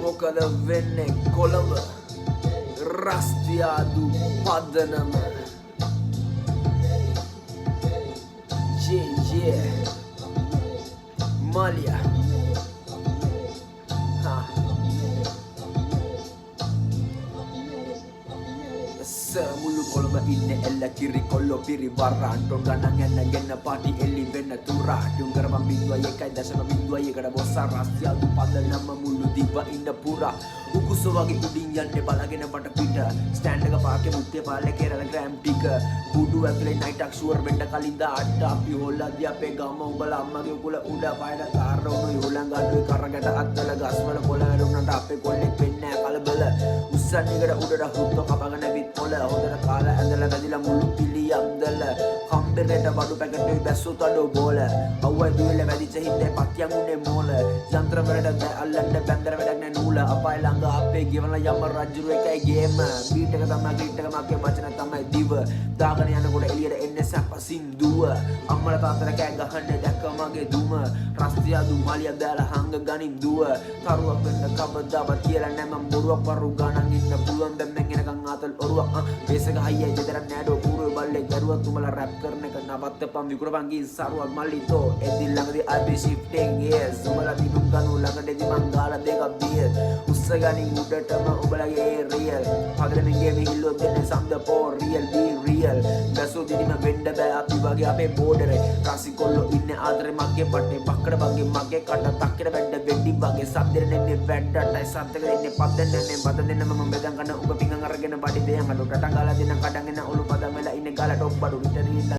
මොකද වෙන්නේ කොළඹ රස්තියාදු පදනම Malia Semulu kolomba inne ella kiri kollo piri varranto ganang genna party elli venna turra dungar bambindua ye kai dasana bindua ye kada bossa rasya du padanama mulu diba inna pura ukuso wage udin yanne balagena bata pita stand එක පාකේ මුත්තේ පාලේ කෙරන gram ටික කුඩු ඇතුලේ night එක sure වෙන්න කලින් දාට අපි හොල්ලද්දී අපේ ගම උඹලා අම්මගේ උකුල උඩ පායන කාර් උණු යෝලං ගඩුවේ කරකට අත්තල ගස්වල කොළ වැරුණාට අපේ කොල්ලෙක් වෙන්නේ නැහැ කලබල උස්සන් එකට උඩට හුත්ත කපගෙන විත් පොළ හොදට කාලා ඇඳලා වැදිලා මුළු පිළි අම්දල කම්බරේට බඩු පැකට් බැස්සු තඩෝ බෝල අවුව දුවල වැදිච්ච හිතේ පත්‍යම් උනේ මෝල යන්ත්‍ර වලට අල්ලන්න බැන්දර වැඩක් නැ නූල අපාය ළඟ අපේ ගෙවන යම රජුරු එකයි ගේම බීට් එක තමයි ග්‍රීට් එක මගේ වචන තමයි දිව දාගෙන යනකොට එළියට එන්නේ සැපසින් දුව අම්මලා තාත්තලා කෑ ගහන්නේ දැක්ක මගේ දුම රස්තියා දු මාලිය දාලා හංග ගනින් දුව තරුවක් වෙන්න කවදාවත් කියලා නැ මම බොරුවක් වරු ගණන් ඉන්න පුළුවන් දැන් මං එනකන් ආතල් ඔරුවක් බේස් එක හයියයි දෙතරක් නෑඩෝ කූරේ බල්ලේ දරුවක් තුමලා රැප් කරන එක නවත්තපන් විකුණපන් ගින් සරුවක් මල්ලිතෝ එදින් ළඟදී I be shifting gears උඹලා දිනුම් ගනු ළඟදී මං ගාලා දෙකක් බියර් උස්සගනින් උඩටම උඹලගේ රියල් පගලෙන් ගේම හිල්ලොත් දෙන්නේ සම්ද පෝ රියල් be real දැසෝ දිදිම වෙන්න බෑ අපි වගේ අපේ බෝඩරේ රසි කොල්ලෝ ඉන්නේ ආදරේ මගේ පටේ බක්කඩ වගේ මගේ කට තක්කෙට වැඩ වෙඩි වගේ සද්දෙට නෙන්නේ වැඩටයි සද්දක දෙන්නේ පද්දෙන් නෙන්නේ බද දෙන්න මම බෙදන් ගන්න උඹ පිංගන් අරගෙන බඩි දෙයන් අඩු ටටන් ගාලා දෙන්න කඩන් එන ඔලු පදන් වෙලා ඉන්නේ ගාලා ටොප් බඩු විතරී